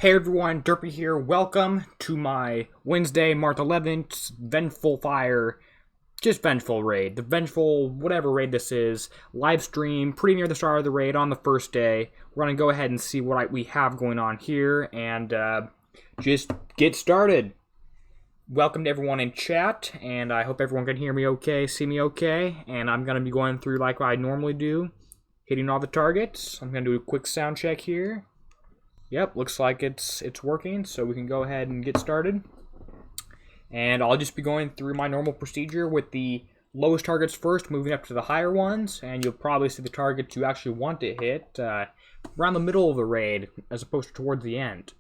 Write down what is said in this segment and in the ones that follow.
Hey everyone, Derpy here. Welcome to my Wednesday, March 11th, Vengeful Fire, just Vengeful raid. The Vengeful, whatever raid this is, live stream, pretty near the start of the raid on the first day. We're going to go ahead and see what we have going on here and just get started. Welcome to everyone in chat, and I hope everyone can hear me okay, see me okay, and I'm going to be going through like I normally do, hitting all the targets. I'm going to do a quick sound check here. Yep, looks like it's working, so we can go ahead and get started. And I'll just be going through my normal procedure with the lowest targets first, moving up to the higher ones, and you'll probably see the targets you actually want to hit around the middle of the raid, as opposed to towards the end.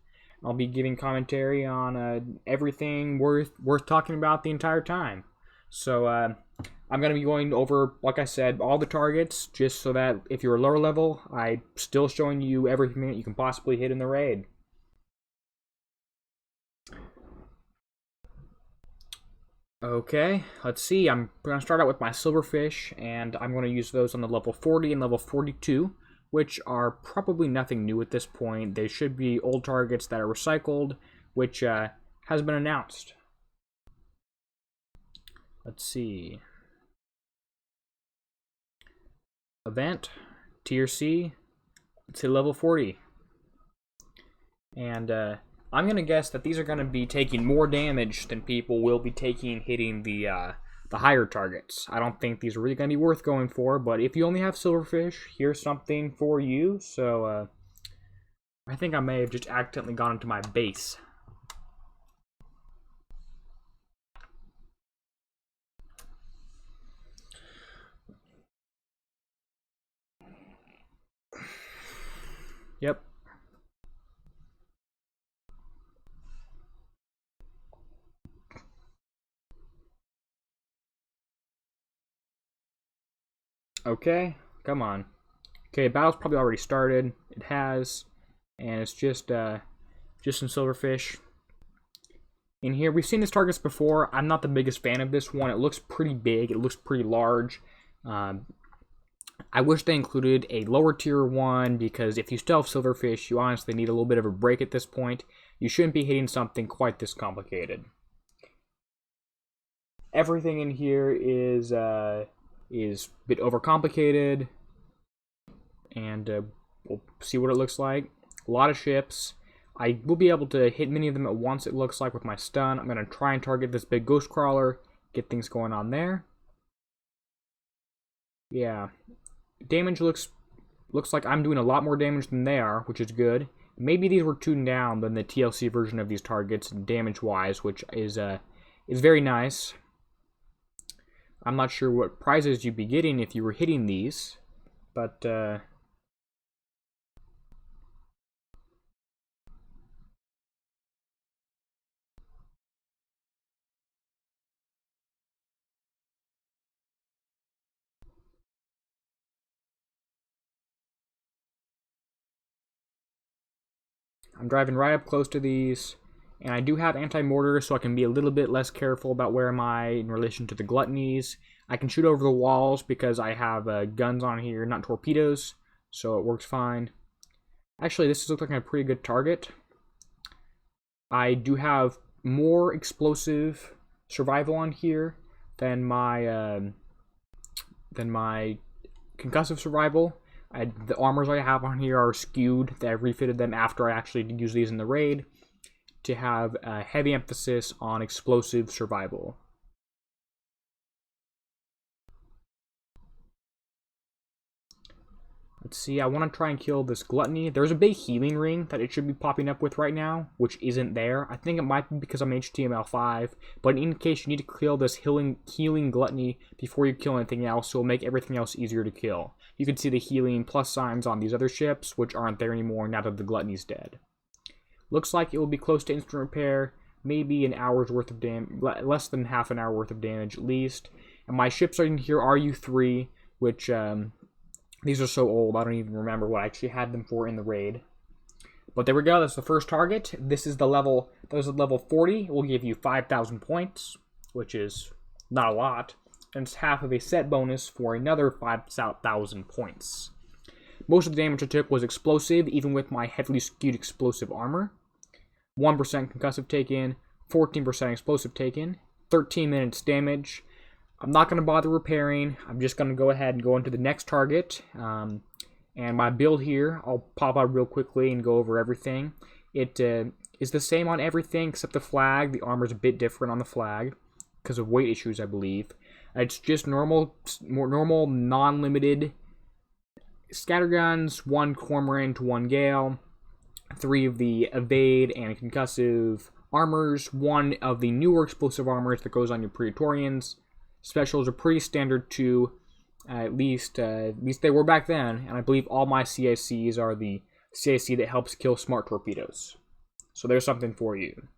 I'll be giving commentary on everything worth talking about the entire time. So I'm going to be going over, like I said, all the targets, just so that if you're a lower level, I'm still showing you everything that you can possibly hit in the raid. Okay, let's see. I'm going to start out with my silverfish, and I'm going to use those on the level 40 and level 42, which are probably nothing new at this point. They should be old targets that are recycled, which has been announced. Let's see. Event, tier C, to level 40. And I'm going to guess that these are going to be taking more damage than people will be taking hitting the higher targets. I don't think these are really going to be worth going for, but if you only have silverfish, here's something for you. So I think I may have just accidentally gone into my base. Yep. Okay, come on. Okay, battle's probably already started. It has, and it's just some silverfish. In here, we've seen these targets before. I'm not the biggest fan of this one. It looks pretty big. It looks pretty large. I wish they included a lower tier one, because if you still have silverfish, you honestly need a little bit of a break at this point. You shouldn't be hitting something quite this complicated. Everything in here is a bit overcomplicated, and we'll see what it looks like. A lot of ships. I will be able to hit many of them at once, it looks like, with my stun. I'm going to try and target this big ghost crawler, get things going on there. Yeah. Damage looks like I'm doing a lot more damage than they are, which is good. Maybe these were tuned down than the TLC version of these targets, damage-wise, which is very nice. I'm not sure what prizes you'd be getting if you were hitting these, but I'm driving right up close to these, and I do have anti-mortar, so I can be a little bit less careful about where am I in relation to the gluttonies. I can shoot over the walls because I have guns on here, not torpedoes, so it works fine. Actually, this looks like a pretty good target. I do have more explosive survival on here than my concussive survival. The armors I have on here are skewed. I refitted them after I actually use these in the raid to have a heavy emphasis on explosive survival. Let's see, I want to try and kill this gluttony. There's a big healing ring that it should be popping up with right now, which isn't there. I think it might be because I'm HTML5, but in case you need to kill this healing gluttony before you kill anything else, so it'll make everything else easier to kill. You can see the healing plus signs on these other ships, which aren't there anymore now that the gluttony's dead. Looks like it will be close to instant repair, maybe an hour's worth of damage, less than half an hour worth of damage at least. And my ships in here are U3, which these are so old, I don't even remember what I actually had them for in the raid. But there we go, that's the first target. This is the level, there's a level 40, it will give you 5,000 points, which is not a lot. And it's half of a set bonus for another 5,000 points. Most of the damage I took was explosive, even with my heavily skewed explosive armor. 1% concussive taken, 14% explosive taken, 13 minutes damage. I'm not going to bother repairing. I'm just going to go ahead and go into the next target. And my build here, I'll pop out real quickly and go over everything. It is the same on everything except the flag. The armor is a bit different on the flag because of weight issues, I believe. It's just normal, non-limited scatterguns, 1 cormorant, 1 gale, 3 of the evade and concussive armors, 1 of the newer explosive armors that goes on your Praetorians. Specials are pretty standard too. At least they were back then, and I believe all my CICs are the CIC that helps kill smart torpedoes. So there's something for you.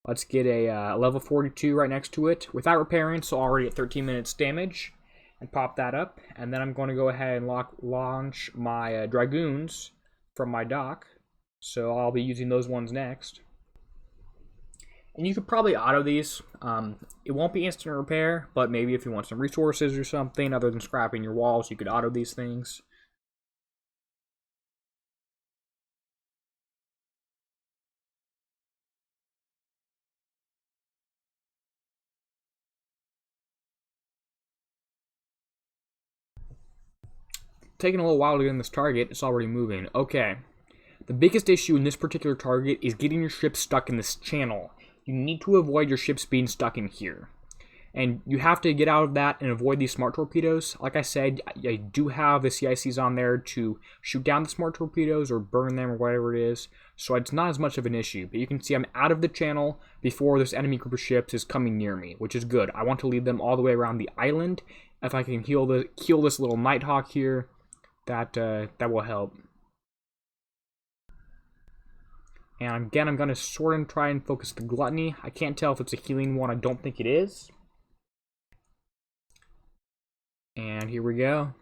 Let's get a level 42 right next to it without repairing, so already at 13 minutes damage, and pop that up. And then I'm going to go ahead and launch my Dragoons from my dock, so I'll be using those ones next. And you could probably auto these. It won't be instant repair, but maybe if you want some resources or something other than scrapping your walls, you could auto these things. Taking a little while to get in this target, it's already moving. Okay. The biggest issue in this particular target is getting your ship stuck in this channel. You need to avoid your ships being stuck in here. And you have to get out of that and avoid these smart torpedoes. Like I said, I do have the CICs on there to shoot down the smart torpedoes or burn them or whatever it is. So it's not as much of an issue. But you can see I'm out of the channel before this enemy group of ships is coming near me, which is good. I want to lead them all the way around the island. If I can kill this little Nighthawk here, that will help. And again, I'm going to sort of try and focus the Gluttony. I can't tell if it's a healing one. I don't think it is. And here we go.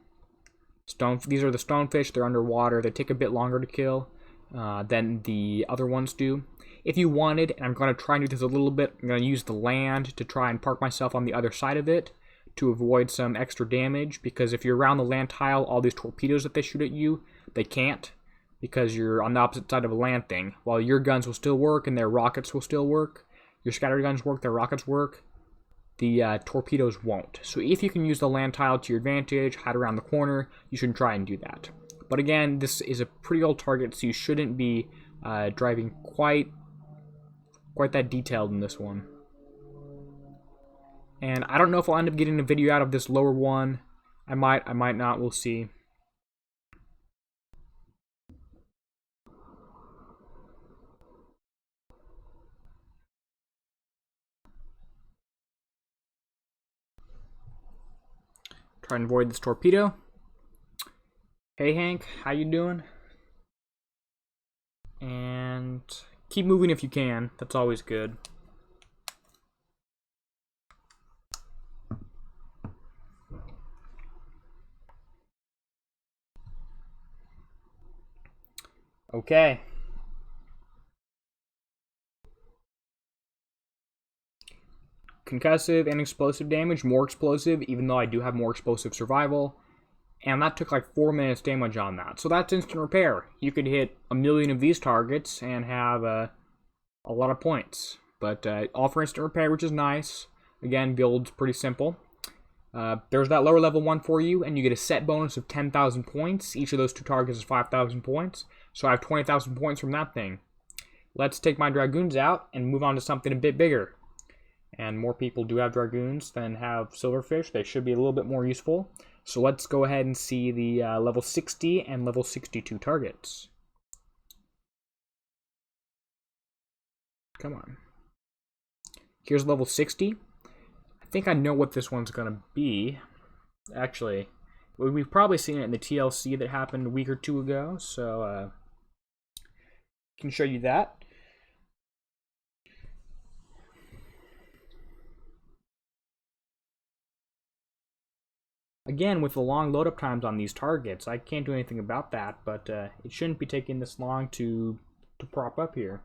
These are the stonefish. They're underwater. They take a bit longer to kill than the other ones do. If you wanted, and I'm going to try and do this a little bit, I'm going to use the land to try and park myself on the other side of it to avoid some extra damage. Because if you're around the land tile, all these torpedoes that they shoot at you, they can't. Because you're on the opposite side of a land thing. While your guns will still work and their rockets will still work, your scatter guns work, their rockets work, the torpedoes won't. So if you can use the land tile to your advantage, hide around the corner, you should try and do that. But again, this is a pretty old target, so you shouldn't be driving quite that detailed in this one. And I don't know if I'll end up getting a video out of this lower one. I might not, we'll see. Try and avoid this torpedo. Hey Hank, how you doing? And keep moving if you can. That's always good. Okay. Concussive and explosive damage, more explosive, even though I do have more explosive survival. And that took like 4 minutes damage on that. So that's instant repair. You could hit 1,000,000 of these targets and have a lot of points. But all for instant repair, which is nice. Again, build's pretty simple. There's that lower level one for you, and you get a set bonus of 10,000 points. Each of those 2 targets is 5,000 points. So I have 20,000 points from that thing. Let's take my Dragoons out and move on to something a bit bigger. And more people do have Dragoons than have Silverfish. They should be a little bit more useful. So let's go ahead and see the level 60 and level 62 targets. Come on. Here's level 60. I think I know what this one's going to be. Actually, we've probably seen it in the TLC that happened a week or 2 ago. So I can show you that. Again, with the long load-up times on these targets, I can't do anything about that, but it shouldn't be taking this long to prop up here.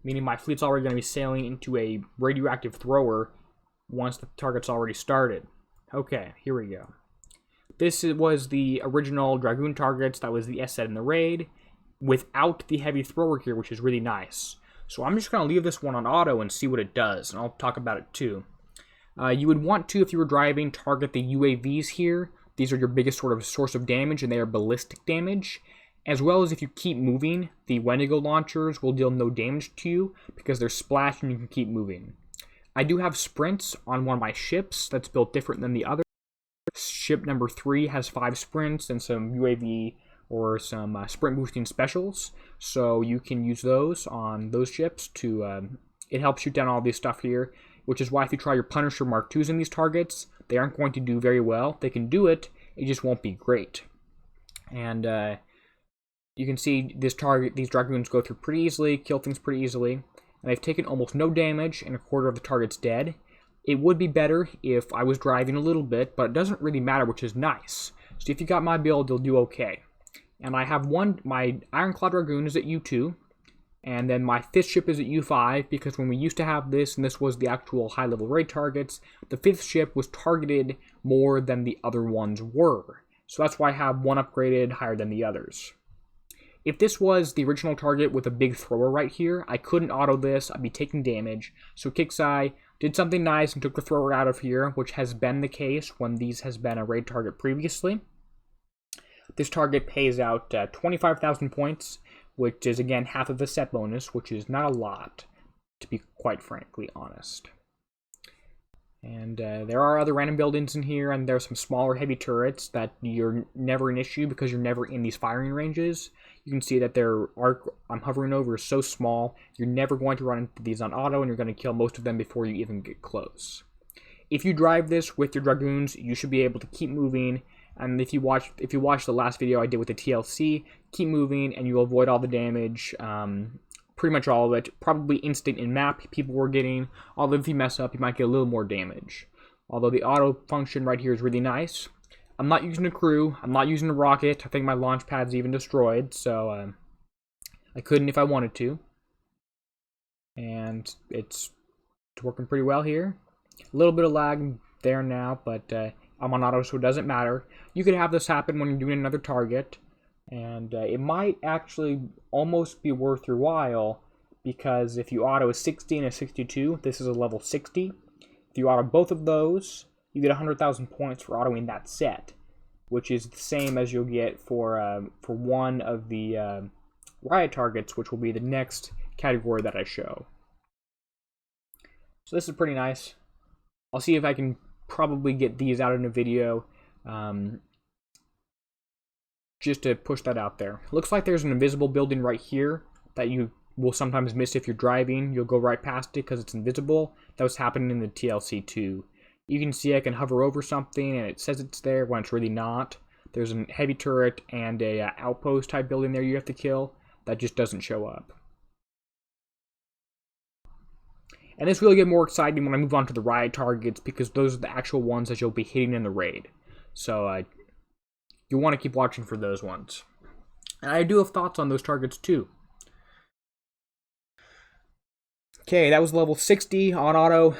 Meaning my fleet's already going to be sailing into a radioactive thrower once the target's already started. Okay, here we go. This was the original Dragoon targets. That was the S set in the raid. without the heavy thrower here, which is really nice. So I'm just going to leave this one on auto and see what it does, and I'll talk about it too. You would want to, if you were driving, target the UAVs here. These are your biggest sort of source of damage, and they are ballistic damage. As well as if you keep moving, the Wendigo launchers will deal no damage to you because they're splashed and you can keep moving. I do have sprints on one of my ships that's built different than the other. Ship number 3 has 5 sprints and some UAV or some sprint boosting specials, so you can use those on those ships to it helps shoot down all this stuff here, which is why if you try your Punisher Mark IIs in these targets, they aren't going to do very well. They can do it, it just won't be great. And you can see these Dragoons go through pretty easily, kill things pretty easily, and they've taken almost no damage, and a quarter of the target's dead. It would be better if I was driving a little bit, but it doesn't really matter, which is nice. So if you got my build, you'll do okay. And I have my Ironclad Dragoon is at U2, and then my 5th ship is at U5, because when we used to have this, and this was the actual high-level raid targets, the 5th ship was targeted more than the other ones were. So that's why I have one upgraded higher than the others. If this was the original target with a big thrower right here, I couldn't auto this, I'd be taking damage. So Kixeye did something nice and took the thrower out of here, which has been the case when these has been a raid target previously. This target pays out 25,000 points, which is again half of the set bonus, which is not a lot, to be quite frankly honest. And there are other random buildings in here, and there's some smaller heavy turrets that you're never an issue because you're never in these firing ranges. You can see that their arc I'm hovering over is so small, you're never going to run into these on auto, and you're going to kill most of them before you even get close. If you drive this with your Dragoons, you should be able to keep moving. And if you watch the last video I did with the TLC, keep moving and you'll avoid all the damage, pretty much all of it. Probably instant in map people were getting, although if you mess up you might get a little more damage. Although the auto function right here is really nice. I'm not using a crew, I'm not using a rocket, I think my launch pad's even destroyed, so I couldn't if I wanted to. And it's working pretty well here. A little bit of lag there now, but I'm on auto, so it doesn't matter. You could have this happen when you're doing another target, and it might actually almost be worth your while, because if you auto a 60 and a 62, this is a level 60. If you auto both of those, you get 100,000 points for autoing that set, which is the same as you'll get for one of the riot targets, which will be the next category that I show. So this is pretty nice. I'll see if I can probably get these out in a video, just to push that out there. Looks like there's an invisible building right here that you will sometimes miss if you're driving. You'll go right past it because it's invisible. That was happening in the TLC too. You can see I can hover over something and it says it's there when it's really not. There's a heavy turret and a outpost type building there you have to kill that just doesn't show up. And this will get more exciting when I move on to the riot targets, because those are the actual ones that you'll be hitting in the raid. So you'll want to keep watching for those ones. And I do have thoughts on those targets too. Okay, that was level 60 on auto.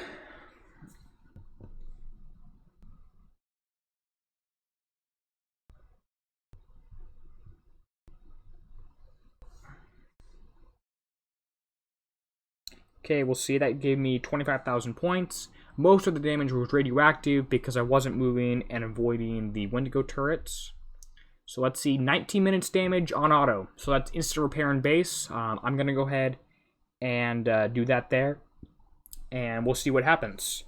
Okay, we'll see, that gave me 25,000 points. Most of the damage was radioactive because I wasn't moving and avoiding the Wendigo turrets. So let's see, 19 minutes damage on auto. So that's instant repair and base. I'm going to go ahead and do that there. And we'll see what happens.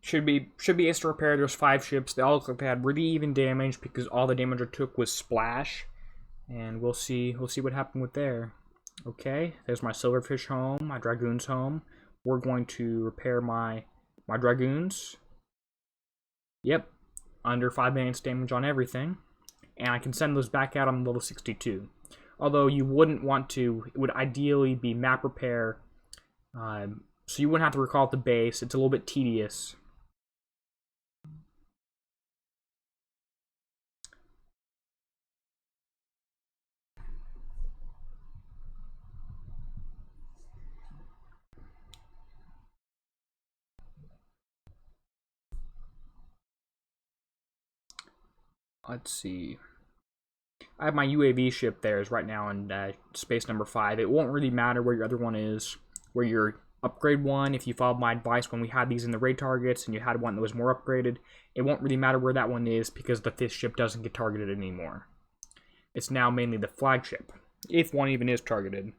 Should be instant repair. There's 5 ships. They all look like they had really even damage because all the damage I took was splash. And we'll see what happened with there. Okay, there's my silverfish home, my dragoons home. We're going to repair my dragoons. Yep, under 5 minutes damage on everything. And I can send those back out on level 62. Although you wouldn't want to, it would ideally be map repair. So you wouldn't have to recall at the base. It's a little bit tedious. let's see. I have my UAV ship there is right now in space number 5. It won't really matter where your other one is, where your upgrade one, if you followed my advice when we had these in the raid targets and you had one that was more upgraded, it won't really matter where that one is because the 5th ship doesn't get targeted anymore. It's now mainly the flagship, if one even is targeted.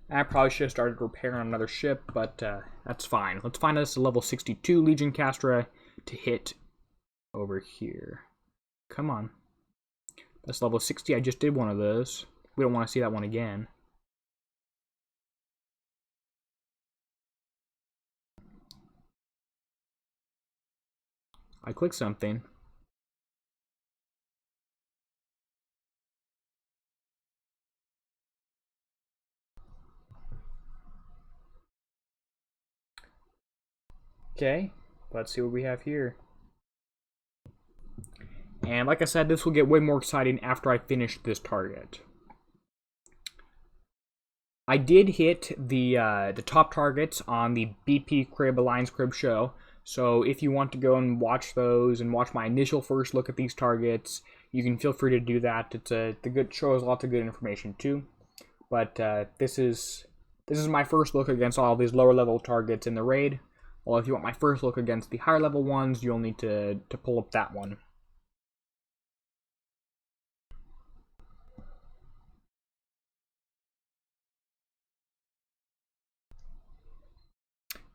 I probably should have started repairing on another ship, but that's fine. Let's find us a level 62 Legion Castra to hit over here. Come on. That's level 60. I just did one of those. We don't want to see that one again. I clicked something. Okay, let's see what we have here. And like I said, this will get way more exciting after I finish this target. I did hit the top targets on the BP Crib Alliance Crib show. So if you want to go and watch those and watch my initial first look at these targets, you can feel free to do that. The good show has lots of good information too. But this is my first look against all these lower level targets in the raid. Well, if you want my first look against the higher level ones, you'll need to pull up that one.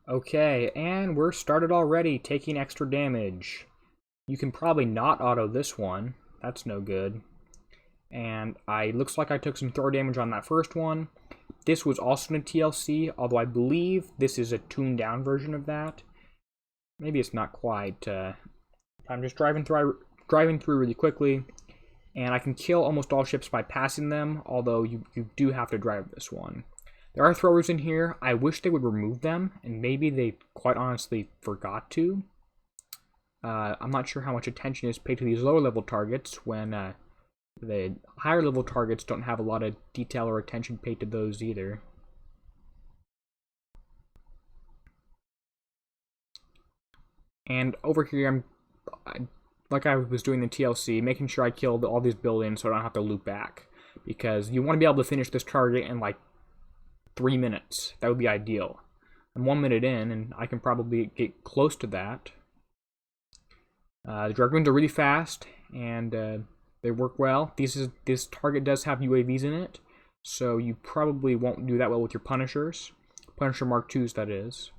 Okay, and we're started already, taking extra damage. You can probably not auto this one. That's no good. And looks like I took some throw damage on that first one. This was also in a TLC, although I believe this is a tuned down version of that. Maybe it's not quite. I'm just driving through really quickly, and I can kill almost all ships by passing them, although you do have to drive this one. There are throwers in here. I wish they would remove them, and maybe they quite honestly forgot to. I'm not sure how much attention is paid to these lower level targets when the higher level targets don't have a lot of detail or attention paid to those either. And over here, like I was doing the TLC, making sure I killed all these buildings so I don't have to loop back. Because you want to be able to finish this target in like 3 minutes. That would be ideal. I'm 1 minute in, and I can probably get close to that. The Dragoons are really fast, and they work well. This target does have UAVs in it, so you probably won't do that well with your Punishers. Punisher Mark IIs, that is.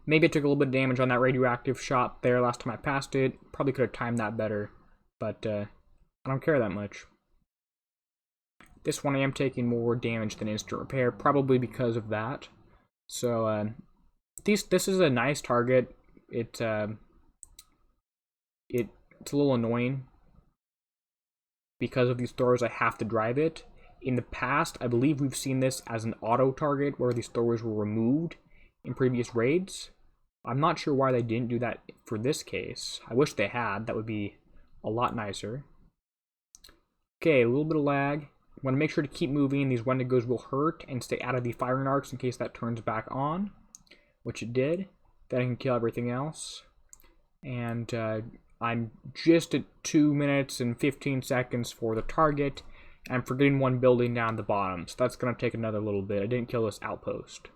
Maybe I took a little bit of damage on that radioactive shot there last time I passed it. Probably could have timed that better, but I don't care that much. This one I am taking more damage than instant repair, probably because of that. So this is a nice target. It's a little annoying because of these throwers. I have to drive it. In the past, I believe we've seen this as an auto target where these throwers were removed in previous raids. I'm not sure why they didn't do that for this case. I wish they had. That would be a lot nicer. Okay, a little bit of lag. I want to make sure to keep moving. These Wendigos will hurt and stay out of the firing arcs in case that turns back on, which it did. Then I can kill everything else. And I'm just at 2 minutes and 15 seconds for the target. I'm forgetting one building down the bottom, so that's going to take another little bit. I didn't kill this outpost,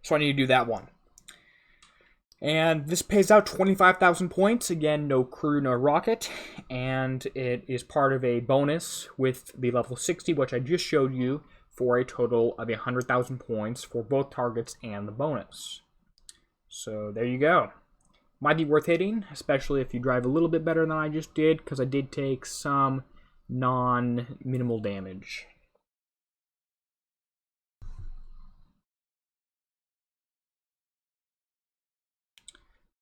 so I need to do that one. And this pays out 25,000 points. Again, no crew, no rocket. And it is part of a bonus with the level 60, which I just showed you, for a total of 100,000 points for both targets and the bonus. So there you go. Might be worth hitting, especially if you drive a little bit better than I just did, because I did take some non-minimal damage.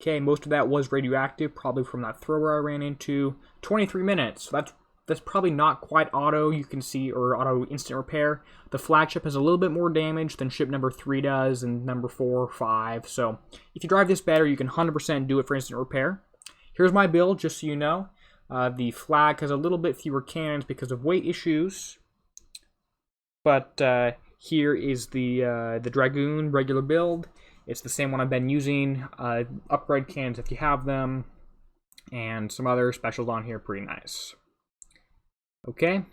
Okay, most of that was radioactive, probably from that thrower I ran into. 23 minutes, so that's probably not quite auto, you can see, or auto instant repair. The flagship has a little bit more damage than ship number 3 does, and number 4 or 5, so if you drive this better, you can 100% do it for instant repair. Here's my build, just so you know. The flag has a little bit fewer cannons because of weight issues, but Here is the Dragoon regular build. It's the same one I've been using. Upgrade cans if you have them, and some other specials on here, pretty nice. Okay,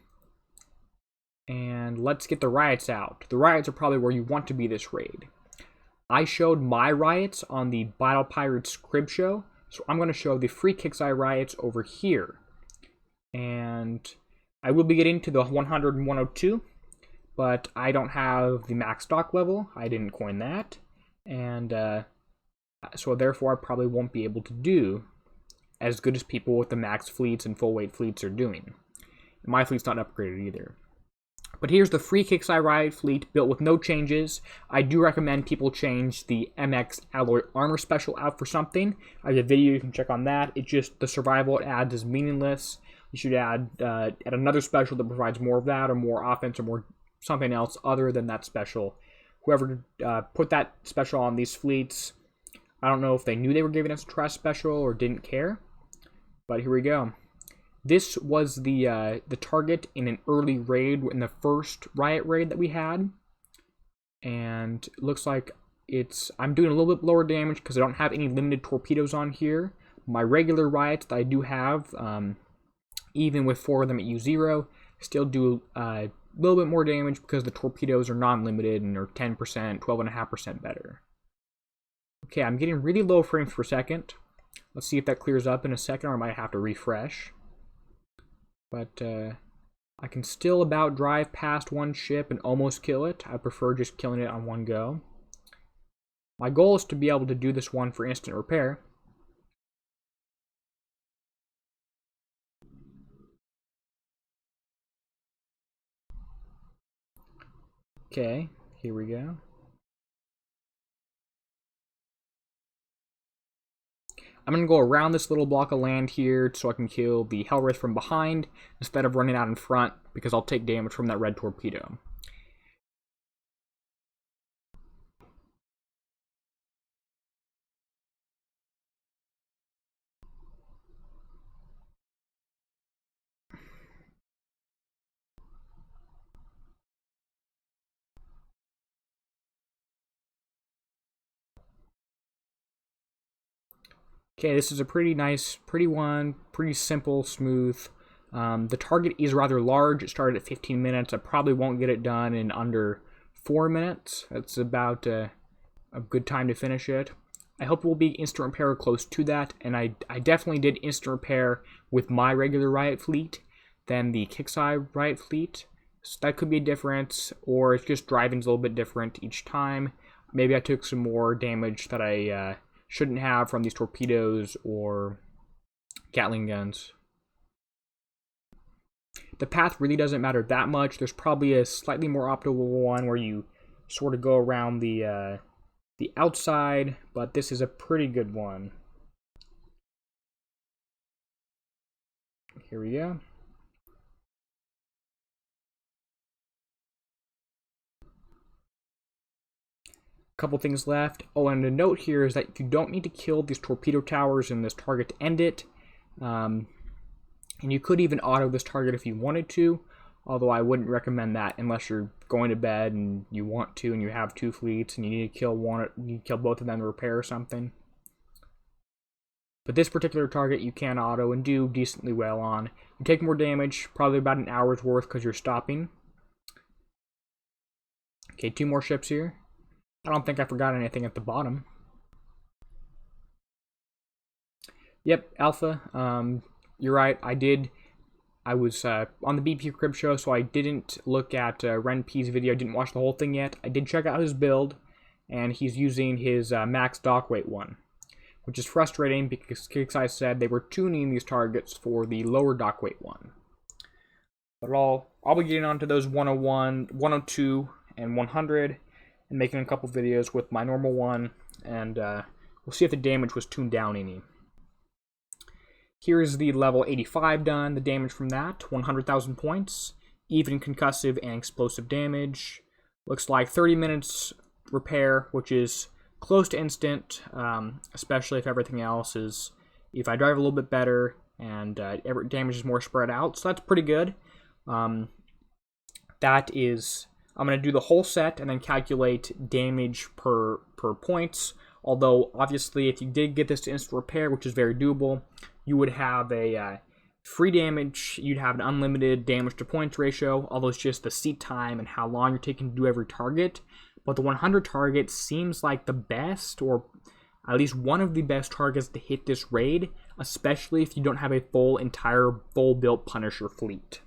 and let's get the riots out. The riots are probably where you want to be this raid. I showed my riots on the Battle Pirates Crib Show, so I'm going to show the free Kixeye riots over here. And I will be getting to the 100 and 102, but I don't have the max stock level. I didn't coin that, and so therefore I probably won't be able to do as good as people with the max fleets and full weight fleets are doing. My fleet's not upgraded either. But here's the free Kixeye riot fleet built with no changes. I do recommend people change the MX Alloy Armor Special out for something. I have a video, you can check on that. It's just the survival it adds is meaningless. You should add another special that provides more of that, or more offense, or more something else other than that special. Whoever put that special on these fleets, I don't know if they knew they were giving us a trash special or didn't care. But here we go. This was the target in an early raid, in the first riot raid that we had. And it looks like I'm doing a little bit lower damage because I don't have any limited torpedoes on here. My regular riots that I do have, even with 4 of them at U0, still do a little bit more damage because the torpedoes are non-limited and are 10%, 12.5% better. Okay, I'm getting really low frames per second. Let's see if that clears up in a second, or I might have to refresh. But I can still about drive past one ship and almost kill it. I prefer just killing it on one go. My goal is to be able to do this one for instant repair. Okay, here we go. I'm going to go around this little block of land here so I can kill the Hellwraith from behind instead of running out in front, because I'll take damage from that red torpedo. Okay, this is a pretty nice, pretty simple, smooth. The target is rather large. It started at 15 minutes. I probably won't get it done in under 4 minutes. That's about a good time to finish it. I hope it will be instant repair or close to that, and I definitely did instant repair with my regular riot fleet than the Kixeye riot fleet. So that could be a difference, or it's just driving's a little bit different each time. Maybe I took some more damage that I shouldn't have from these torpedoes or Gatling guns. The path really doesn't matter that much. There's probably a slightly more optimal one where you sort of go around the outside, but this is a pretty good one. Here we go. Couple things left. Oh, and a note here is that you don't need to kill these torpedo towers in this target to end it. And you could even auto this target if you wanted to, although I wouldn't recommend that unless you're going to bed and you want to, and you have 2 fleets and you need to kill both of them to repair or something. But this particular target you can auto and do decently well on. You take more damage, probably about an hour's worth because you're stopping. Okay, 2 more ships here. I don't think I forgot anything at the bottom. Yep, Alpha. You're right. I was on the BP Crib Show, so I didn't look at Ren P's video. I didn't watch the whole thing yet. I did check out his build, and he's using his max dock weight one, which is frustrating because Kixeye said they were tuning these targets for the lower dock weight one. But I'll be getting onto those 101, 102, and 100. And making a couple videos with my normal one, and we'll see if the damage was tuned down any. Here's the level 85 done, the damage from that, 100,000 points, even concussive and explosive damage. Looks like 30 minutes repair, which is close to instant, especially if everything else is, if I drive a little bit better and damage is more spread out, so that's pretty good. That is I'm going to do the whole set and then calculate damage per points. Although, obviously, if you did get this to instant repair, which is very doable, you would have a free damage, you'd have an unlimited damage to points ratio, although it's just the seat time and how long you're taking to do every target. But the 100 target seems like the best, or at least one of the best targets to hit this raid, especially if you don't have a full built Punisher fleet.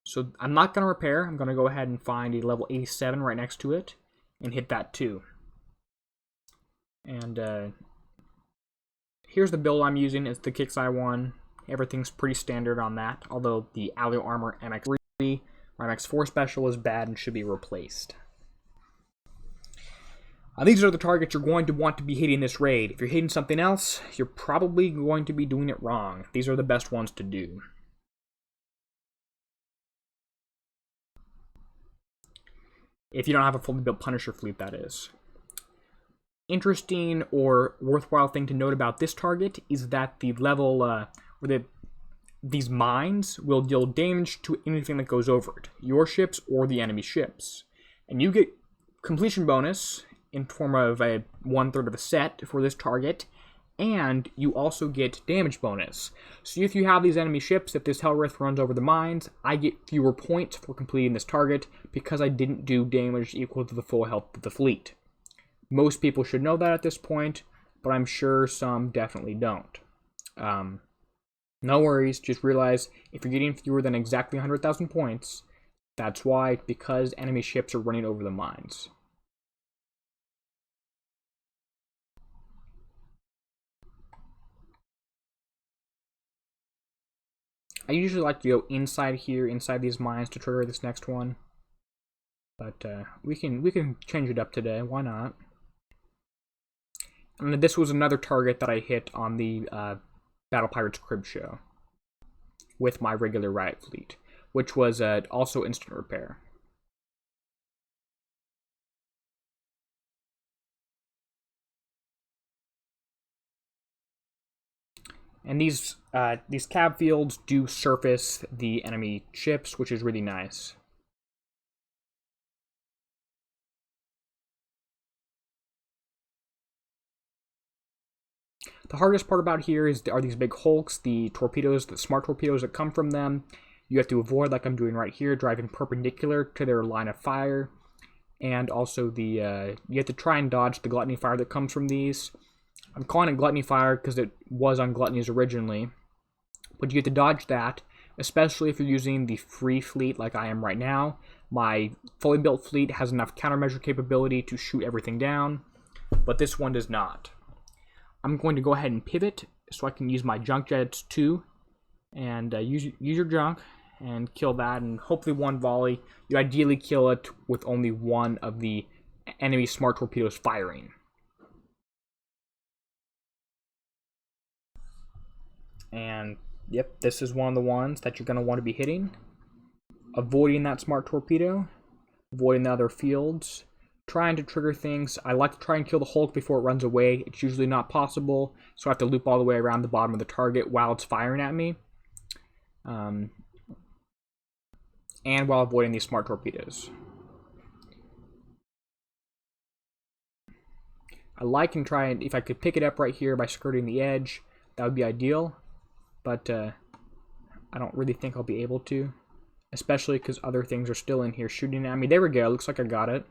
So I'm not going to repair, I'm going to go ahead and find a level 87 right next to it, and hit that too. And here's the build I'm using. It's the Kixeye one. Everything's pretty standard on that, although the Alloy Armor MX3 or MX4 special is bad and should be replaced. These are the targets you're going to want to be hitting this raid. If you're hitting something else, you're probably going to be doing it wrong. These are the best ones to do. If you don't have a fully built Punisher fleet, that is. Interesting or worthwhile thing to note about this target is that the level, these mines will deal damage to anything that goes over it, your ships or the enemy ships. And you get completion bonus in form of a 1/3 of a set for this target, and you also get damage bonus. So if you have these enemy ships, if this Hellwraith runs over the mines, I get fewer points for completing this target because I didn't do damage equal to the full health of the fleet. Most people should know that at this point, but I'm sure some definitely don't. No worries, just realize if you're getting fewer than exactly 100,000 points, that's why, because enemy ships are running over the mines. I usually like to go inside here, inside these mines, to trigger this next one. But we can change it up today. Why not? And this was another target that I hit on the Battle Pirates Crib show with my regular Riot fleet, which was also instant repair. And these cab fields do surface the enemy ships, which is really nice. The hardest part about here are these big hulks, the torpedoes, the smart torpedoes that come from them. You have to avoid, like I'm doing right here, driving perpendicular to their line of fire. And also you have to try and dodge the gluttony fire that comes from these. I'm calling it gluttony fire because it was on gluttonies originally. But you have to dodge that, especially if you're using the free fleet like I am right now. My fully built fleet has enough countermeasure capability to shoot everything down, but this one does not. I'm going to go ahead and pivot so I can use my junk jets too, and use your junk and kill that, and hopefully one volley. You ideally kill it with only one of the enemy smart torpedoes firing. And yep, this is one of the ones that you're going to want to be hitting. Avoiding that smart torpedo, avoiding the other fields, trying to trigger things. I like to try and kill the Hulk before it runs away. It's usually not possible, so I have to loop all the way around the bottom of the target while it's firing at me. And while avoiding these smart torpedoes. I like and try, and if I could pick it up right here by skirting the edge, that would be ideal. But I don't really think I'll be able to, especially because other things are still in here shooting at me. There we go. Looks like I got it.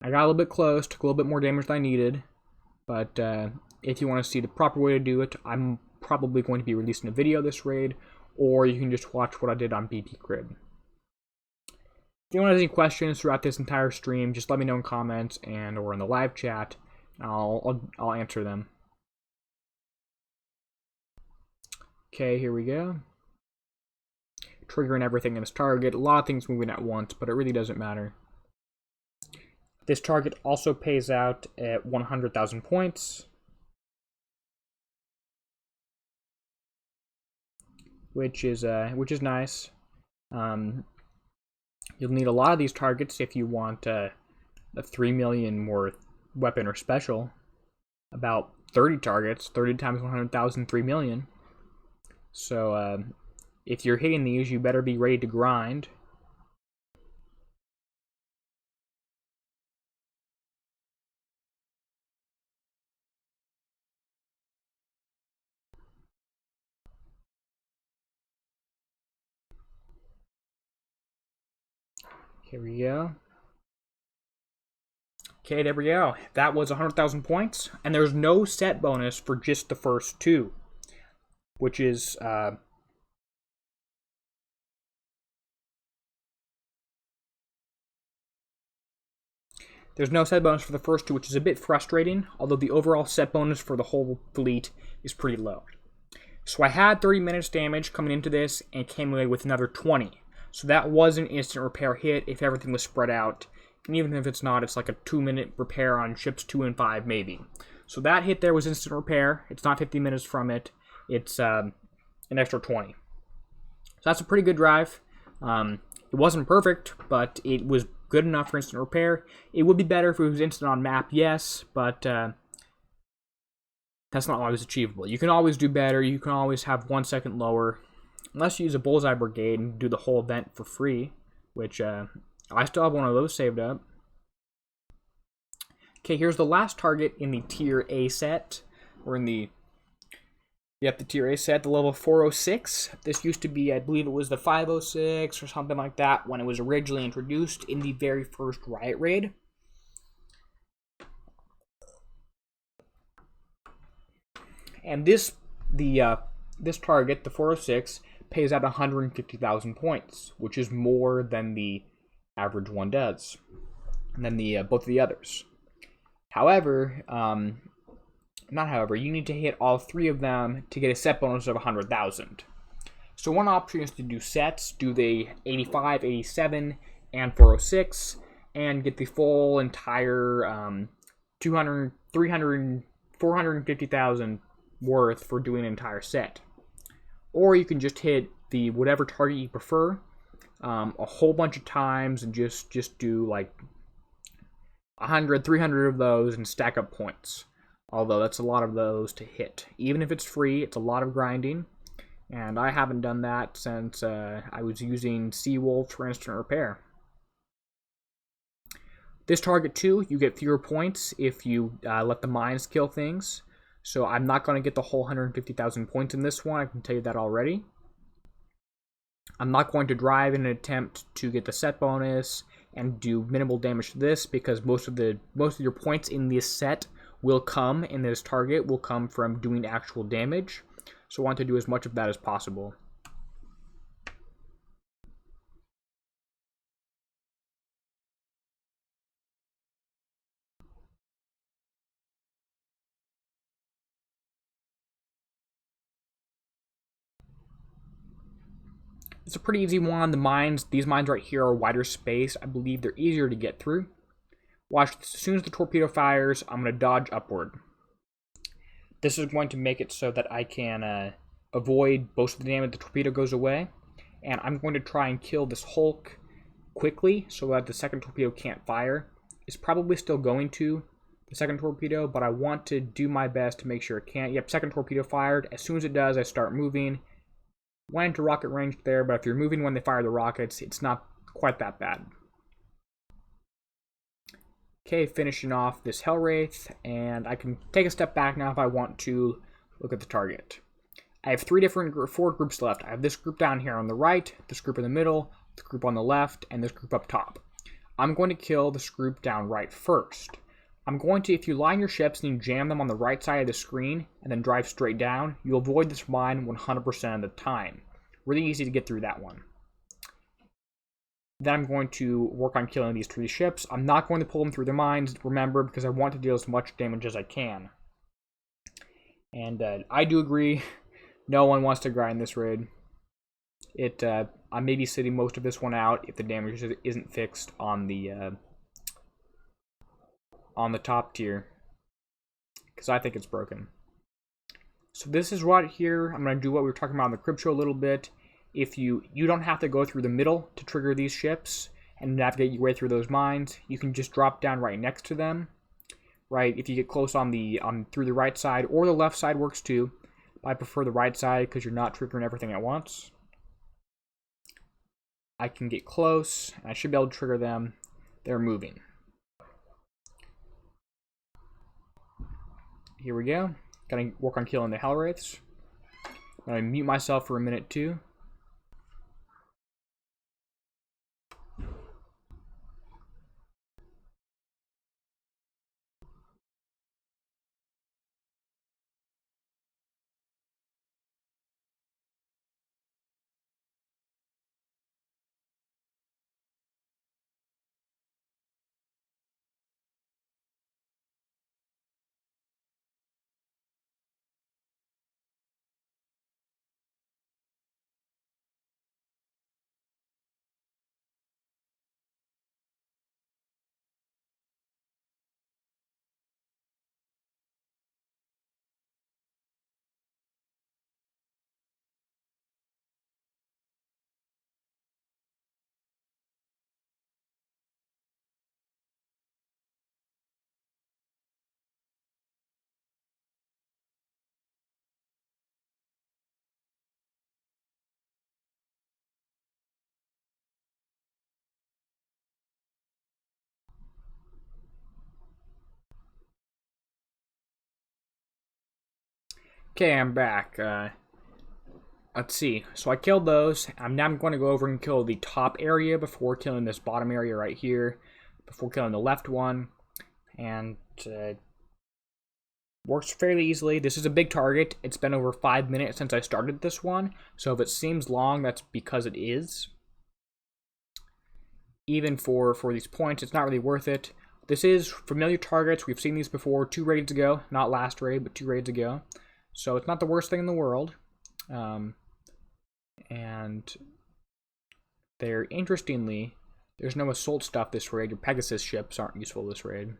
I got a little bit close, took a little bit more damage than I needed. But if you want to see the proper way to do it, I'm probably going to be releasing a video of this raid, or you can just watch what I did on BP Crib. If anyone has any questions throughout this entire stream, just let me know in comments or in the live chat. I'll answer them. Okay, here we go. Triggering everything in this target. A lot of things moving at once, but it really doesn't matter. This target also pays out at 100,000 points, which is nice. You'll need a lot of these targets if you want a 3 million worth weapon or special. About 30 targets, 30 times 100,000, 3 million. So if you're hitting these, you better be ready to grind. Here we go. Okay, there we go. That was 100,000 points, and there's no set bonus for just the first two, which is there's no set bonus for the first two, which is a bit frustrating, although the overall set bonus for the whole fleet is pretty low. So I had 30 minutes damage coming into this and came away with another 20. So that was an instant repair hit if everything was spread out. And even if it's not, it's like a 2-minute repair on ships 2 and 5 maybe. So that hit there was instant repair. It's not 50 minutes from it. It's an extra 20. So that's a pretty good drive. It wasn't perfect, but it was good enough for instant repair. It would be better if it was instant on map, yes, but that's not always achievable. You can always do better. You can always have 1 second lower, unless you use a bullseye brigade and do the whole event for free, which I still have one of those saved up. Okay, here's the last target in the tier A set, or in the tier A set, the level 406. This used to be, I believe it was the 506 or something like that when it was originally introduced in the very first Riot Raid. And this target, the 406, pays out 150,000 points, which is more than the average one does, and then both of the others. However, you need to hit all 3 of them to get a set bonus of 100,000. So one option is to do sets, do the 85, 87, and 406, and get the full entire 200, 300, 450,000 worth for doing an entire set. Or you can just hit the whatever target you prefer a whole bunch of times and just do like 100, 300 of those and stack up points. Although that's a lot of those to hit. Even if it's free, it's a lot of grinding. And I haven't done that since I was using Seawolf for instant repair. This target too, you get fewer points if you let the mines kill things. So I'm not going to get the whole 150,000 points in this one, I can tell you that already. I'm not going to drive in an attempt to get the set bonus and do minimal damage to this, because most of your points in this set will come, in this target, will come from doing actual damage. So I want to do as much of that as possible. It's a pretty easy one. These mines right here are wider space. I believe they're easier to get through. Watch, as soon as the torpedo fires, I'm going to dodge upward. This is going to make it so that I can avoid most of the damage the torpedo goes away. And I'm going to try and kill this Hulk quickly so that the second torpedo can't fire. It's probably still going to, the second torpedo, but I want to do my best to make sure it can't. Yep, second torpedo fired. As soon as it does, I start moving. Went into rocket range there, but if you're moving when they fire the rockets, it's not quite that bad. Okay, finishing off this Hellwraith, and I can take a step back now if I want to look at the target. I have 4 groups left. I have this group down here on the right, this group in the middle, this group on the left, and this group up top. I'm going to kill this group down right first. I'm going to, if you line your ships and you jam them on the right side of the screen and then drive straight down, you'll avoid this mine 100% of the time. Really easy to get through that one. Then I'm going to work on killing these 3 ships. I'm not going to pull them through the mines, remember, because I want to deal as much damage as I can. And I do agree, no one wants to grind this raid. I may be sitting most of this one out if the damage isn't fixed on the top tier, because I think it's broken. So this is right here. I'm going to do what we were talking about in the crib show a little bit. If you don't have to go through the middle to trigger these ships and navigate your way through those mines. You can just drop down right next to them. Right, if you get close through the right side, or the left side works too. I prefer the right side because you're not triggering everything at once. I can get close, and I should be able to trigger them. They're moving. Here we go. Gotta work on killing the Hellwraiths. I'm gonna mute myself for a minute too. Okay, I'm back. Let's see. So I killed those. Now I'm going to go over and kill the top area before killing this bottom area right here. Before killing the left one. And works fairly easily. This is a big target. It's been over 5 minutes since I started this one. So if it seems long, that's because it is. Even for these points, it's not really worth it. This is familiar targets. We've seen these before 2 raids ago. Not last raid, but 2 raids ago. So it's not the worst thing in the world. And there, interestingly, there's no assault stuff this raid. Your Pegasus ships aren't useful this raid.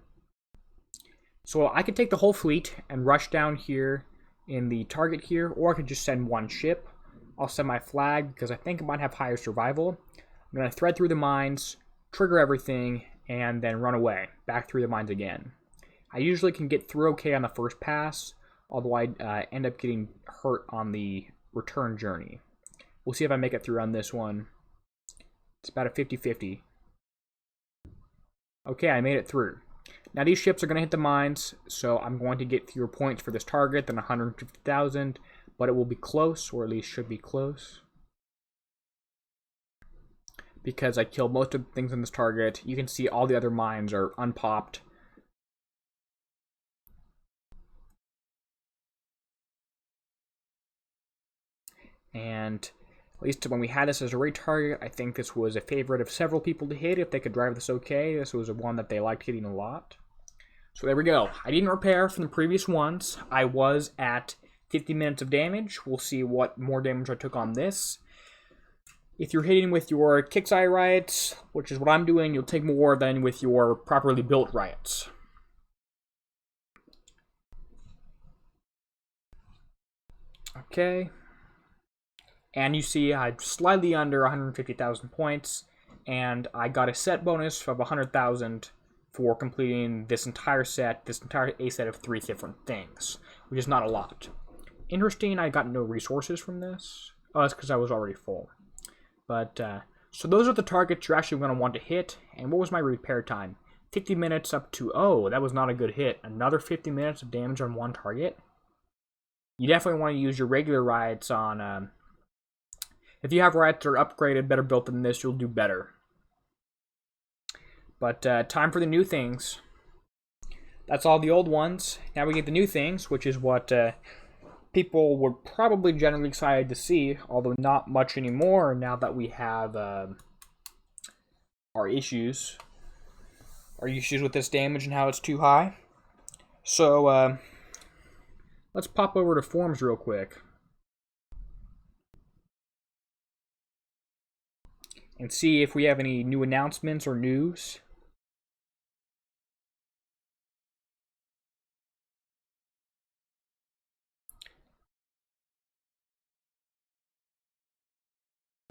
So I could take the whole fleet and rush down here in the target here, or I could just send 1 ship. I'll send my flag because I think it might have higher survival. I'm going to thread through the mines, trigger everything, and then run away, back through the mines again. I usually can get through okay on the first pass, although I end up getting hurt on the return journey. We'll see if I make it through on this one. It's about a 50-50. Okay, I made it through. Now these ships are going to hit the mines, so I'm going to get fewer points for this target than 150,000, but it will be close, or at least should be close. Because I killed most of the things in this target. You can see all the other mines are unpopped. And at least when we had this as a raid target, I think this was a favorite of several people to hit if they could drive this okay. This was one that they liked hitting a lot. So there we go. I didn't repair from the previous ones. I was at 50 minutes of damage. We'll see what more damage I took on this. If you're hitting with your Kixeye riots, which is what I'm doing, you'll take more than with your properly built riots. Okay. And you see I'm slightly under 150,000 points, and I got a set bonus of 100,000 for completing this entire set, this entire A set of 3 different things, which is not a lot. Interesting, I got no resources from this. Oh, that's because I was already full. But, so those are the targets you're actually going to want to hit. And what was my repair time? 50 minutes up to, oh, that was not a good hit. Another 50 minutes of damage on 1 target. You definitely want to use your regular riots on, if you have riots that are upgraded, better built than this, you'll do better. But time for the new things. That's all the old ones. Now we get the new things, which is what people were probably generally excited to see, although not much anymore now that we have our issues with this damage and how it's too high. So let's pop over to forums real quick and see if we have any new announcements or news.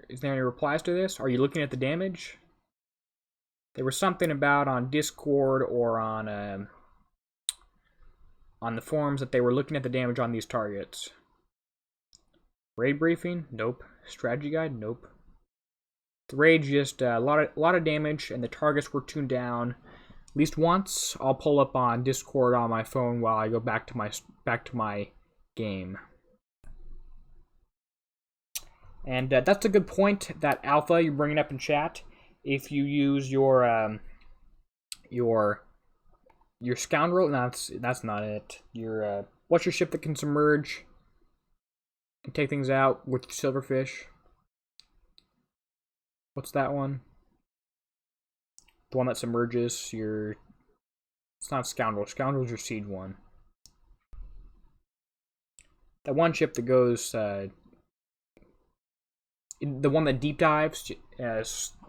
Is there any replies to this? Are you looking at the damage? There was something about on Discord or on the forums that they were looking at the damage on these targets. Raid briefing? Nope. Strategy guide? Nope. The raid just a lot of damage, and the targets were tuned down at least once. I'll pull up on Discord on my phone while I go back to my game. And that's a good point. That alpha you're bringing up in chat. If you use your scoundrel, no, that's not it. Your what's your ship that can submerge and take things out with silverfish? What's that one? The one that submerges your... It's not Scoundrel. Scoundrel's your siege one. That one ship that goes... the one that deep dives,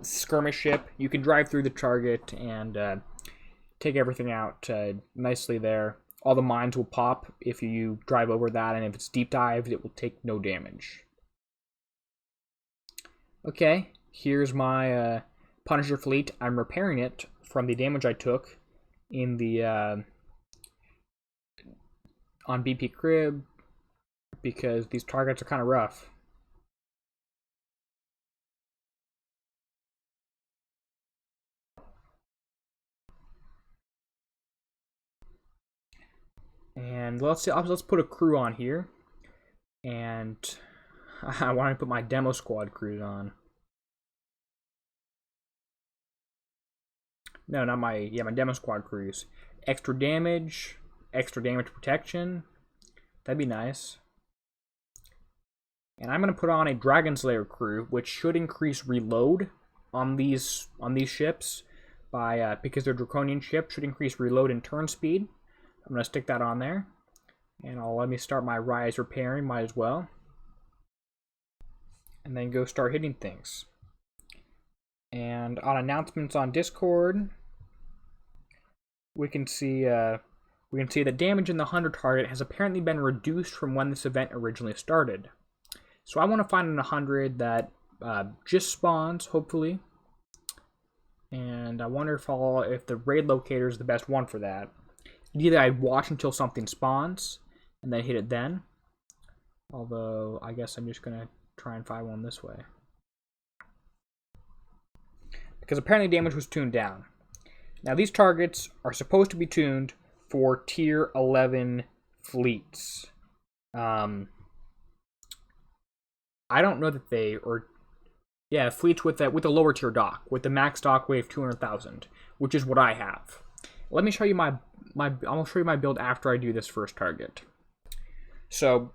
skirmish ship. You can drive through the target and take everything out nicely there. All the mines will pop if you drive over that, and if it's deep dived, it will take no damage. Okay. Here's my Punisher fleet. I'm repairing it from the damage I took in the on BP Crib because these targets are kind of rough. And let's put a crew on here, and I want to put my demo squad crews on. No, not my demo squad crews. Extra damage protection. That'd be nice. And I'm gonna put on a Dragon Slayer crew, which should increase reload on these ships by because they're Draconian ships, should increase reload and turn speed. I'm gonna stick that on there, and let me start my Rise repairing. Might as well, and then go start hitting things. And on announcements on Discord, we can see that damage in the hunter target has apparently been reduced from when this event originally started. So I want to find an 100 that just spawns, hopefully. And I wonder if the raid locator is the best one for that. Either I'd watch until something spawns and then hit it then. Although I guess I'm just gonna try and find one this way. Because apparently damage was tuned down. Now these targets are supposed to be tuned for tier 11 fleets. I don't know that they fleets with a lower tier dock with the max dock wave 200,000, which is what I have. Let me show you I'll show you my build after I do this first target. So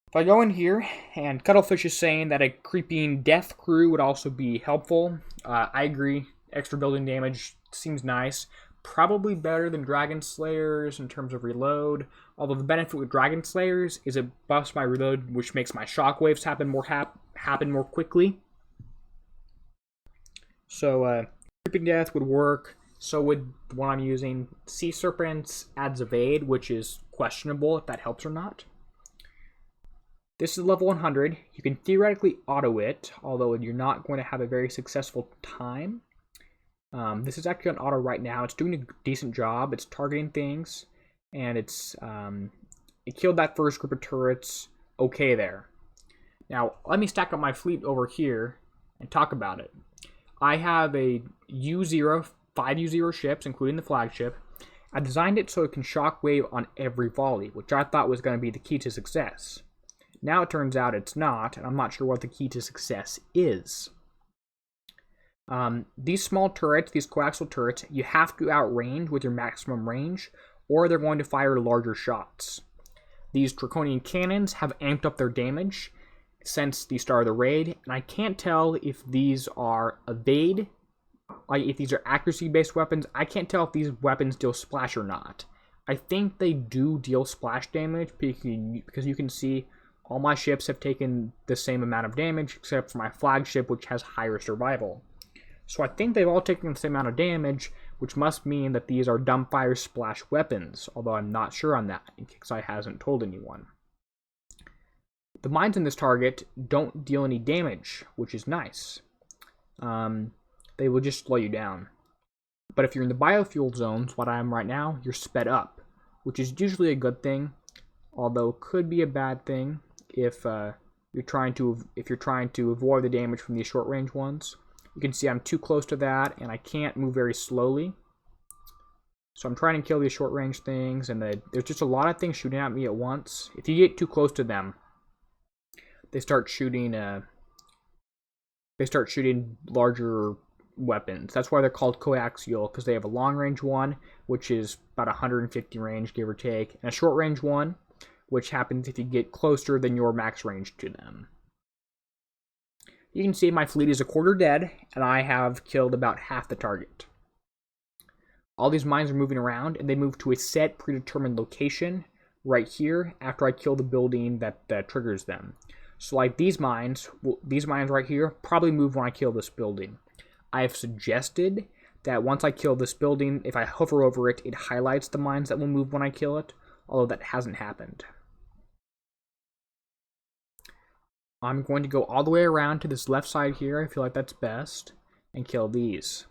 if I go in here, and Cuttlefish is saying that a creeping death crew would also be helpful. I agree. Extra building damage seems nice. Probably better than Dragon Slayers in terms of reload. Although the benefit with Dragon Slayers is it buffs my reload, which makes my shockwaves happen more quickly. So creeping death would work. So would the one I'm using. Sea Serpents adds evade, which is questionable if that helps or not. This is level 100. You can theoretically auto it, although you're not going to have a very successful time. This is actually on auto right now. It's doing a decent job. It's targeting things, and it killed that first group of turrets okay there. Now, let me stack up my fleet over here and talk about it. I have a U0, 5 U0 ships, including the flagship. I designed it so it can shockwave on every volley, which I thought was going to be the key to success. Now it turns out it's not, and I'm not sure what the key to success is. These small turrets, these coaxial turrets, you have to outrange with your maximum range, or they're going to fire larger shots. These Draconian cannons have amped up their damage since the start of the raid, and I can't tell if these are evade, like if these are accuracy-based weapons. I can't tell if these weapons deal splash or not. I think they do deal splash damage because you can see all my ships have taken the same amount of damage except for my flagship, which has higher survival. So I think they've all taken the same amount of damage, which must mean that these are dumbfire splash weapons, although I'm not sure on that, and Kixeye hasn't told anyone. The mines in this target don't deal any damage, which is nice. They will just slow you down. But if you're in the biofuel zones, what I am right now, you're sped up, which is usually a good thing, although could be a bad thing if if you're trying to avoid the damage from these short range ones. You can see I'm too close to that, and I can't move very slowly. So I'm trying to kill these short range things, and there's just a lot of things shooting at me at once. If you get too close to them, they start shooting larger weapons. That's why they're called coaxial, because they have a long range one, which is about 150 range, give or take, and a short range one, which happens if you get closer than your max range to them. You can see my fleet is a quarter dead, and I have killed about half the target. All these mines are moving around, and they move to a set predetermined location right here after I kill the building that triggers them. So like these mines right here probably move when I kill this building. I have suggested that once I kill this building, if I hover over it, it highlights the mines that will move when I kill it, although that hasn't happened. I'm going to go all the way around to this left side here, I feel like that's best, and kill these.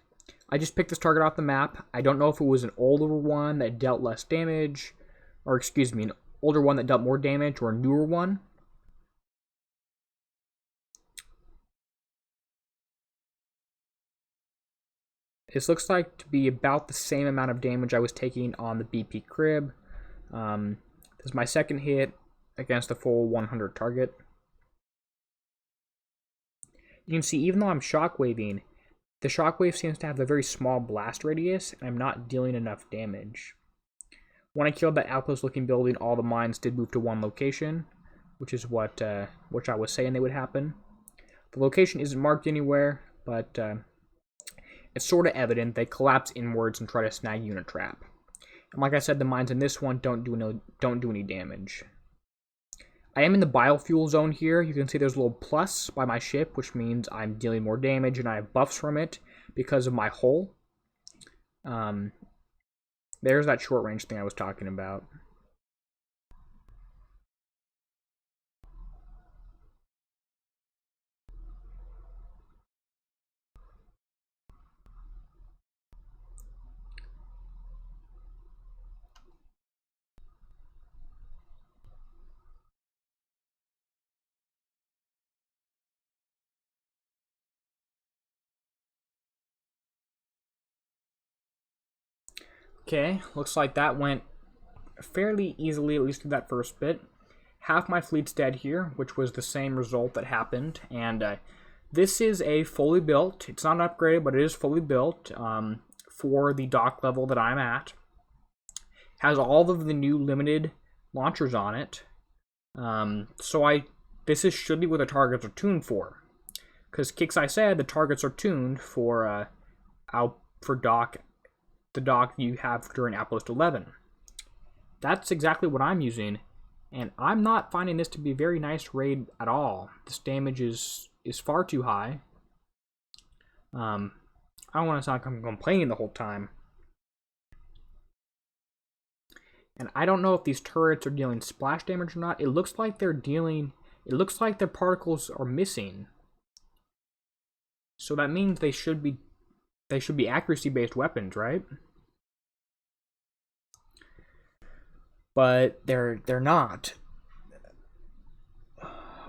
I just picked this target off the map. I don't know if it was an older one that dealt less damage, or excuse me, an older one that dealt more damage, or a newer one. This looks like to be about the same amount of damage I was taking on the BP crib. This is my second hit against the full 100 target. You can see even though I'm shockwaving, the shockwave seems to have a very small blast radius, and I'm not dealing enough damage. When I killed that outpost looking building, all the mines did move to one location, which is what I was saying they would happen. The location isn't marked anywhere, but it's sort of evident they collapse inwards and try to snag you in a trap. And like I said, the mines in this one don't do any damage. I am in the biofuel zone here. You can see there's a little plus by my ship, which means I'm dealing more damage and I have buffs from it because of my hull. There's that short range thing I was talking about. Okay, looks like that went fairly easily, at least through that first bit. Half my fleet's dead here, which was the same result that happened, and this is a fully built, it's not upgraded, but it is fully built for the dock level that I'm at. Has all of the new limited launchers on it, this should be what the targets are tuned for, because Kixeye said the targets are tuned for the dock you have during Outpost 11. That's exactly what I'm using, and I'm not finding this to be a very nice raid at all. This damage is far too high. I don't want to sound like I'm complaining the whole time. And I don't know if these turrets are dealing splash damage or not. It looks like their particles are missing. So that means they should be accuracy-based weapons, right? But they're not.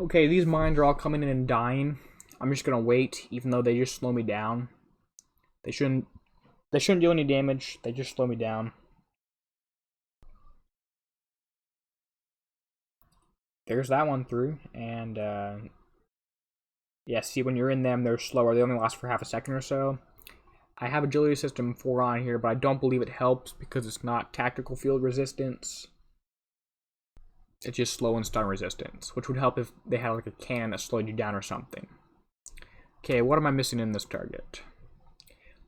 Okay, these mines are all coming in and dying. I'm just gonna wait, even though they just slow me down. They shouldn't do any damage. They just slow me down. There's that one through, and yeah, see, when you're in them, they're slower. They only last for half a second or so. I have agility system 4 on here, but I don't believe it helps because it's not tactical field resistance. It's just slow and stun resistance, which would help if they had like a cannon that slowed you down or something. Okay, what am I missing in this target?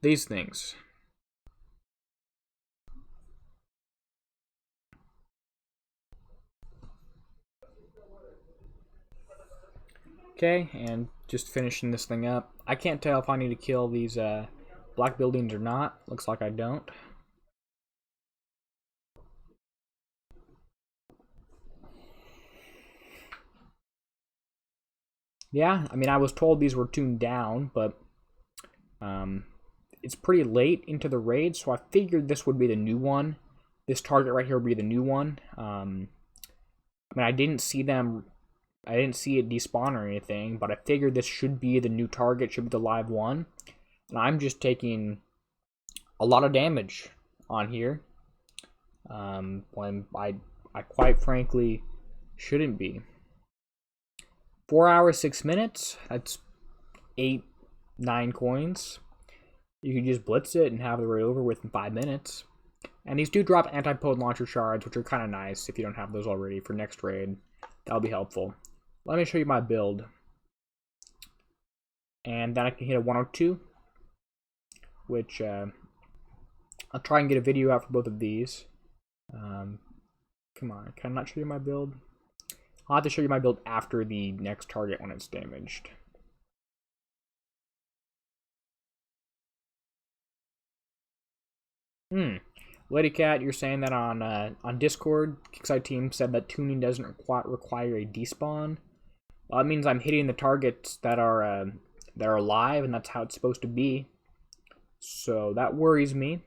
These things. Okay, and just finishing this thing up. I can't tell if I need to kill these black buildings or not. Looks like I don't. Yeah, I mean, I was told these were tuned down, but it's pretty late into the raid, so I figured this would be the new one. This target right here would be the new one. I mean, I didn't see them I didn't see it despawn or anything, but I figured this should be the new target, should be the live one. And I'm just taking a lot of damage on here. When I quite frankly shouldn't be. 4 hours, 6 minutes, that's 8, 9 coins. You can just blitz it and have the raid over within 5 minutes. And these do drop anti-pod launcher shards, which are kind of nice if you don't have those already for next raid. That'll be helpful. Let me show you my build. And then I can hit a 102, which I'll try and get a video out for both of these. Come on, can I not show you my build? I'll have to show you my build after the next target when it's damaged. Lady Cat, you're saying that on Discord, Kixeye team said that tuning doesn't require a despawn. Well, that means I'm hitting the targets that are live, and that's how it's supposed to be. So that worries me,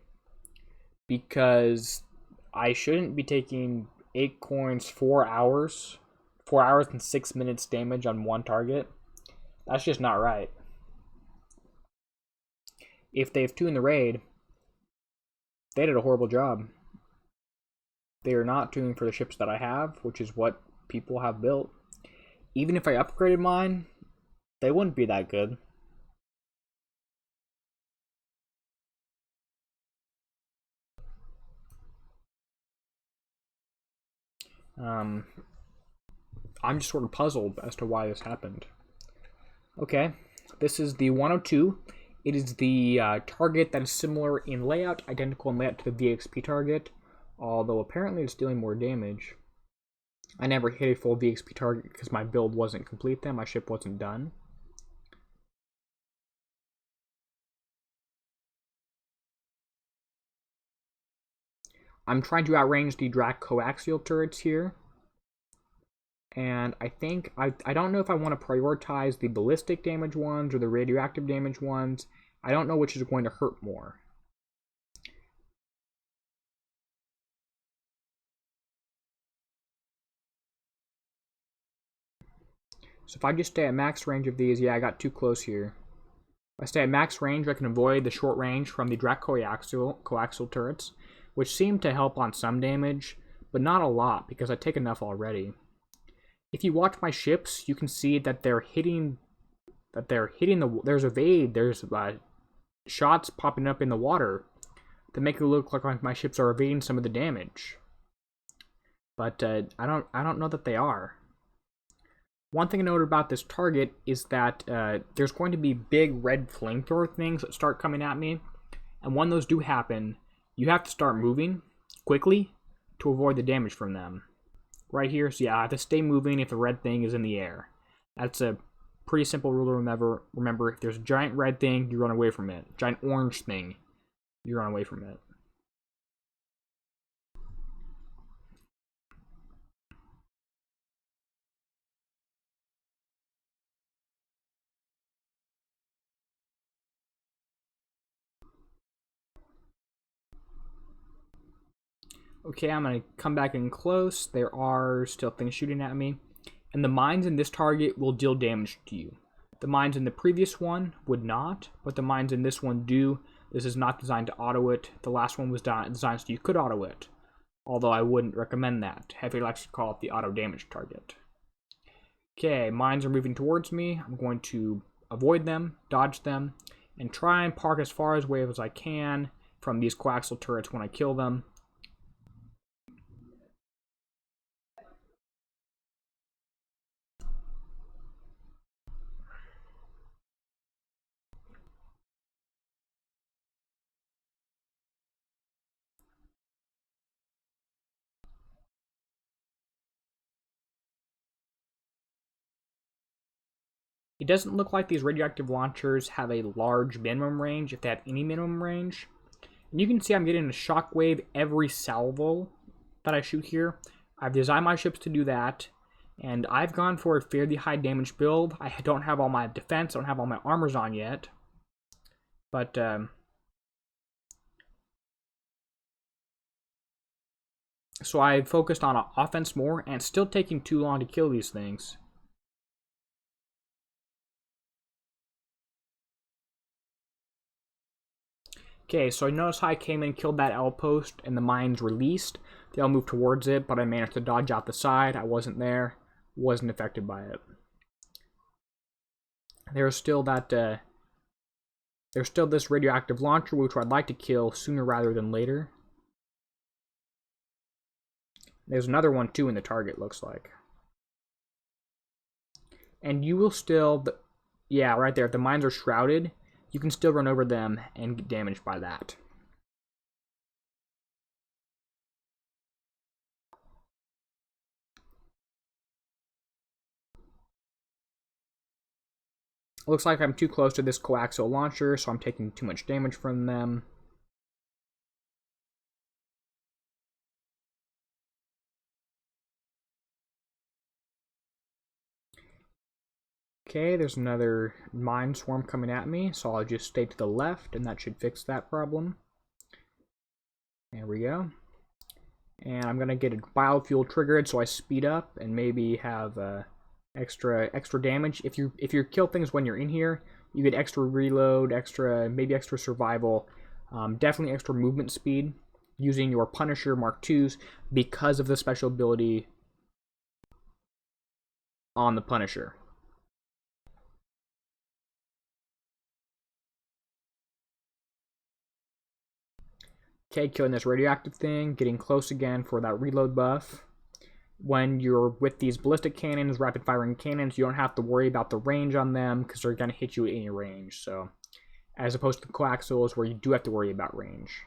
because I shouldn't be taking 8 coins, 4 hours, 4 hours and 6 minutes damage on one target. That's just not right. If they've tuned the raid, they did a horrible job. They are not tuning for the ships that I have, which is what people have built. Even if I upgraded mine, they wouldn't be that good. I'm just sort of puzzled as to why this happened. Okay, this is the 102. It is the target that is similar in layout, identical in layout to the VXP target, although apparently it's dealing more damage. I never hit a full VXP target because my build wasn't complete then, my ship wasn't done. I'm trying to outrange the Drac coaxial turrets here. And I think, I don't know if I want to prioritize the ballistic damage ones or the radioactive damage ones. I don't know which is going to hurt more. So if I just stay at max range of these, yeah, I got too close here. If I stay at max range, I can avoid the short range from the Drac coaxial turrets, which seem to help on some damage, but not a lot because I take enough already. If you watch my ships, you can see that they're hitting there's evade, there's shots popping up in the water to make it look like my ships are evading some of the damage. But I don't know that they are. One thing I noted about this target is that there's going to be big red flamethrower things that start coming at me, and when those do happen, you have to start moving quickly to avoid the damage from them. Right here, so yeah, I have to stay moving if the red thing is in the air. That's a pretty simple rule to remember. Remember, if there's a giant red thing, you run away from it. Giant orange thing, you run away from it. Okay, I'm going to come back in close. There are still things shooting at me. And the mines in this target will deal damage to you. The mines in the previous one would not, but the mines in this one do. This is not designed to auto it. The last one was designed so you could auto it. Although I wouldn't recommend that. Heavy likes to call it the auto damage target. Okay, mines are moving towards me. I'm going to avoid them, dodge them, and try and park as far away as I can from these coaxial turrets when I kill them. It doesn't look like these radioactive launchers have a large minimum range, if they have any minimum range. And you can see I'm getting a shockwave every salvo that I shoot here. I've designed my ships to do that, and I've gone for a fairly high damage build. I don't have all my defense, I don't have all my armors on yet. But, so I focused on offense more, and it's still taking too long to kill these things. Okay, so I noticed how I came in, killed that outpost, and the mines released. They all moved towards it, but I managed to dodge out the side. I wasn't there, wasn't affected by it. There's still that. There's still this radioactive launcher, which I'd like to kill sooner rather than later. There's another one too in the target, looks like. And you will still, yeah, right there. If the mines are shrouded, you can still run over them and get damaged by that. Looks like I'm too close to this coaxial launcher, so I'm taking too much damage from them. Okay, there's another mine swarm coming at me, so I'll just stay to the left, and that should fix that problem. There we go. And I'm gonna get a biofuel triggered, so I speed up and maybe have extra damage. If you kill things when you're in here, you get extra reload, maybe extra survival, definitely extra movement speed using your Punisher Mark IIs because of the special ability on the Punisher. Okay, killing this radioactive thing, getting close again for that reload buff. When you're with these ballistic cannons, rapid firing cannons, you don't have to worry about the range on them because they're going to hit you at any range. So, as opposed to the coaxials where you do have to worry about range.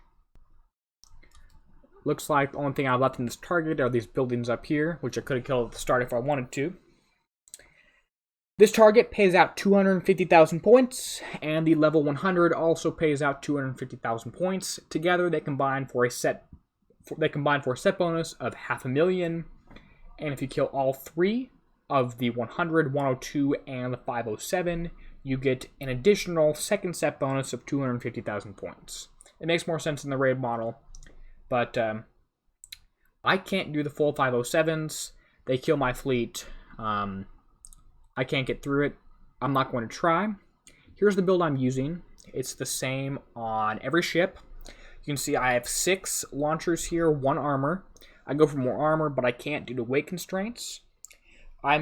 Looks like the only thing I have left in this target are these buildings up here, which I could have killed at the start if I wanted to. This target pays out 250,000 points, and the level 100 also pays out 250,000 points. Together, they combine for a set bonus of 500,000. And if you kill all three of the 100, 102, and the 507, you get an additional second set bonus of 250,000 points. It makes more sense in the raid model, but I can't do the full 507s. They kill my fleet. I can't get through it. I'm not going to try. Here's the build I'm using. It's the same on every ship. You can see I have 6 launchers here, 1 armor. I go for more armor, but I can't due to weight constraints. I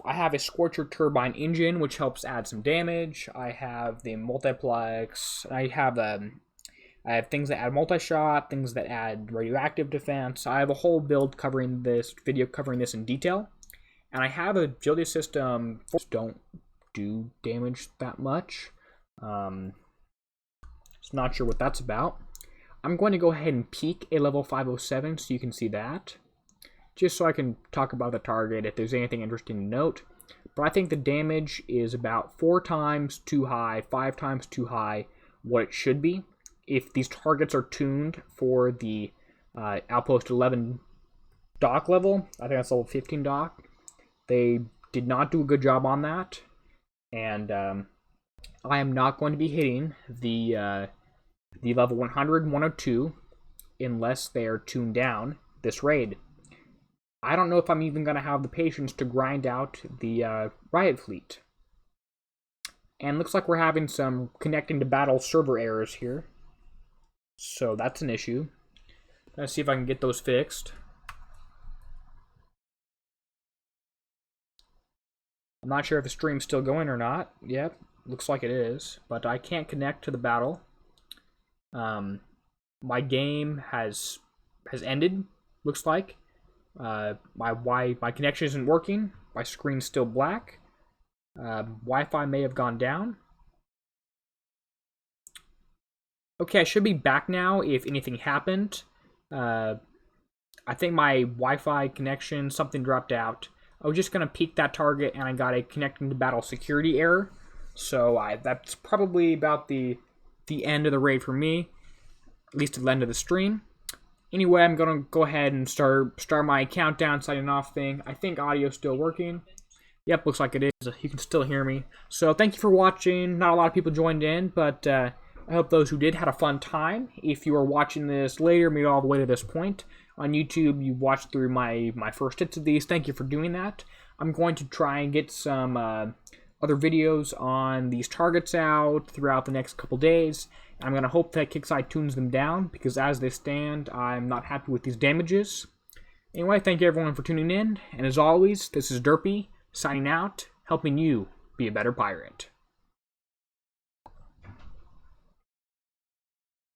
have a Scorcher turbine engine, which helps add some damage. I have the multiplex. I have things that add multi-shot, things that add radioactive defense. I have a whole build covering this in detail. And I have a agility system that don't do damage that much. Just not sure what that's about. I'm going to go ahead and peek a level 507 so you can see that. Just so I can talk about the target if there's anything interesting to note. But I think the damage is about 4 times too high, 5 times too high what it should be. If these targets are tuned for the Outpost 11 dock level, I think that's level 15 dock. They did not do a good job on that, and I am not going to be hitting the level 100, 102 unless they are tuned down this raid. I don't know if I'm even going to have the patience to grind out the riot fleet. And looks like we're having some connecting to battle server errors here, so that's an issue. Let's see if I can get those fixed. I'm not sure if the stream's still going or not. Yep, looks like it is. But I can't connect to the battle. My game has ended, looks like. My connection isn't working. My screen's still black. Wi-Fi may have gone down. Okay, I should be back now if anything happened. I think my Wi-Fi connection, something dropped out. I was just going to peek that target, and I got a connecting to battle security error. So that's probably about the end of the raid for me, at least at the end of the stream. Anyway, I'm going to go ahead and start my countdown signing off thing. I think audio's still working. Yep, looks like it is. You can still hear me. So thank you for watching. Not a lot of people joined in, but I hope those who did had a fun time. If you are watching this later, made it all the way to this point on YouTube, you watched through my first hits of these. Thank you for doing that. I'm going to try and get some other videos on these targets out throughout the next couple days. I'm going to hope that Kixeye tunes them down, because as they stand, I'm not happy with these damages. Anyway, thank you everyone for tuning in, and as always, this is Derpy, signing out, helping you be a better pirate.